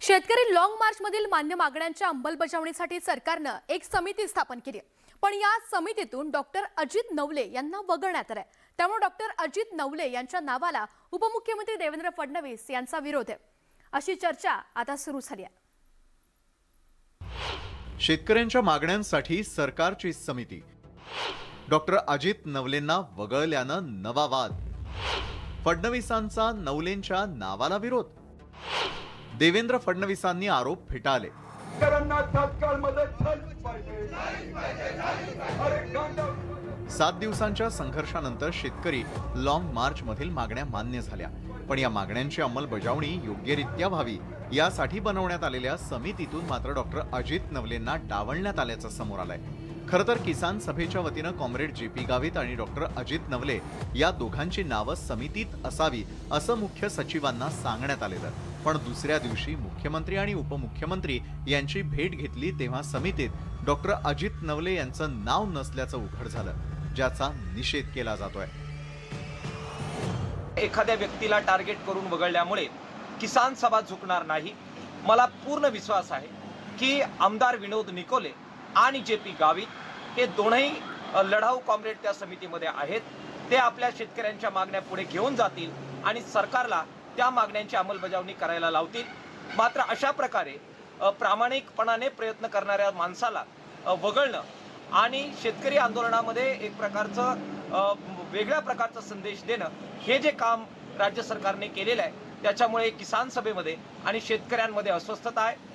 शेतकरी long march मधील मान्य मागण्यांच्या अंमलबजावणीसाठी सरकारनं एक समिती स्थापन केली आहे। पण या समितीतून डॉक्टर अजित नवले यांना वगळण्यात आलंय। त्यामुळे डॉक्टर अजित नवले यांच्या नावाला उपमुख्यमंत्री देवेंद्र फडणवीस यांचा विरोध आहे, अशी चर्चा आता सुरू झाली आहे। शेतकऱ्यांच्या मागण्यांसाठी सरकारची समिती, डॉक्टर अजित नवलेंना वगळल्यानं नवा वाद, फडणवीसांचा नवलेंच्या नावाला विरोध, देवेंद्र फडणवीसांनी आरोप फेटाळले। तात्काळ मदत झाली पाहिजे। 7 दिवसांच्या संघर्षानंतर शेतकरी लॉंग मार्च मधील मागण्या मान्य झाल्या, पण या मागण्यांची अंमलबजावणी योग्यरित्या व्हावी यासाठी बनवण्यात आलेल्या समितीतून मात्र डॉक्टर अजित नवलेंना डावलण्यात आल्याचं समोर आलंय। खरं तर किसान सभेच्या वतीनं कॉम्रेड JP गावित आणि डॉक्टर अजित नवले या दोघांची नावं समितीत असावी असं मुख्य सचिवांना सांगण्यात आलेलं, पण दुसऱ्या दिवशी मुख्यमंत्री आणि उपमुख्यमंत्री यांची भेट घेतली तेव्हा समितीत डॉक्टर अजित नवले यांचं नाव नसल्याचं उघड झालं, ज्याचा निषेध केला जातोय। एखाद्या व्यक्तीला टार्गेट करून वगळल्यामुळे किसान सभा झुकणार नाही। मला पूर्ण विश्वास आहे की आमदार विनोद निकोले आणि JP गावित हे दोनही लढाऊ कॉम्रेड त्या समितीमध्ये आहेत। ते आपल्या शेतकऱ्यांच्या मागण्या पुढे घेऊन जातील आणि सरकारला त्या मागण्यांची अंमलबजावणी करायला लावतील। मात्र अशा प्रकारे प्रामाणिकपणाने प्रयत्न करणाऱ्या माणसाला वगळणं आणि शेतकरी आंदोलनामध्ये एक प्रकारचं वेगळ्या प्रकारचा संदेश देणं हे जे काम राज्य सरकारने केलेलं आहे, त्याच्यामुळे किसान सभेमध्ये आणि शेतकऱ्यांमध्ये अस्वस्थता आहे।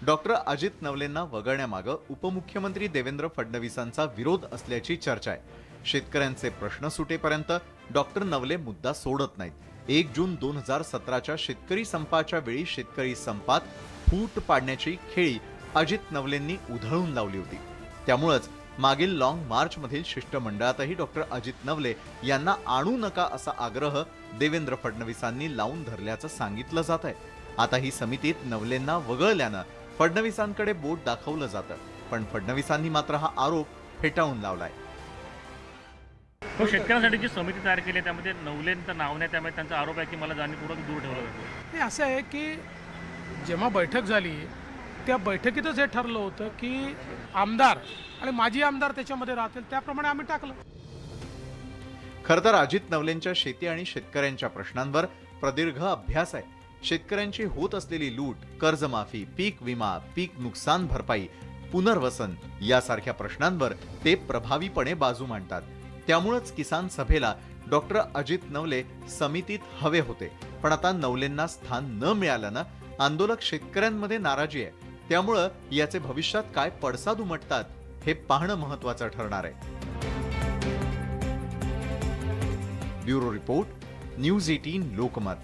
डॉक्टर अजित नवलेंना वगळण्यामागं उपमुख्यमंत्री देवेंद्र फडणवीसांचा विरोध असल्याची चर्चा आहे। शेतकऱ्यांचे प्रश्न सुटेपर्यंत डॉक्टर नवले मुद्दा सोडत नाहीत। 1 जून 2017च्या शेतकरी संपाच्या वेळी शेतकरी संपात फूट पाडण्याची खेळी अजित नवलेंनी उधळून लावली होती। त्यामुळेच मागील लॉंग मार्च मधील शिष्टमंडळातही डॉक्टर अजित नवले यांना आणू नका असा आग्रह देवेंद्र फडणवीसांनी लावून धरल्याचं सांगितलं जात आहे। आता ही समितीत नवलेंना वगळल्यानं फडणवीसांकडे बोट दाखवलं जातं, पण फडणवीसांनी मात्र हा आरोप फेटाळून लावलाय। तो शेतकऱ्यांसाठी जी समिती तयार केली त्यामध्ये नवलेंचं नाव नाही, त्यामुळे त्यांचा आरोप आहे की मला जाणीवपूर्वक दूर ठेवलं जातं। हे असं आहे की जेव्हा बैठक झाली त्या बैठकीतच हे ठरलं होतं की आमदार आणि माजी आमदार त्याच्यामध्ये राहतील, त्याप्रमाणे आम्ही टाकलं। खरं तर अजित नवलेंच्या शेती आणि शेतकऱ्यांच्या प्रश्नांवर प्रदीर्घ अभ्यास आहे। शेतकऱ्यांची होत असलेली लूट, कर्जमाफी, पीक विमा, पीक नुकसान भरपाई, पुनर्वसन यासारख्या प्रश्नांवर ते प्रभावीपणे बाजू मांडतात। त्यामुळेच किसान सभेला डॉक्टर अजित नवले समितीत हवे होते, पण आता नवलेंना स्थान न मिळाल्यानं आंदोलक शेतकऱ्यांमध्ये नाराजी आहे। त्यामुळं याचे भविष्यात काय पडसाद उमटतात हे पाहणं महत्त्वाचं ठरणार आहे। Bureau report, news 18 Lokmat.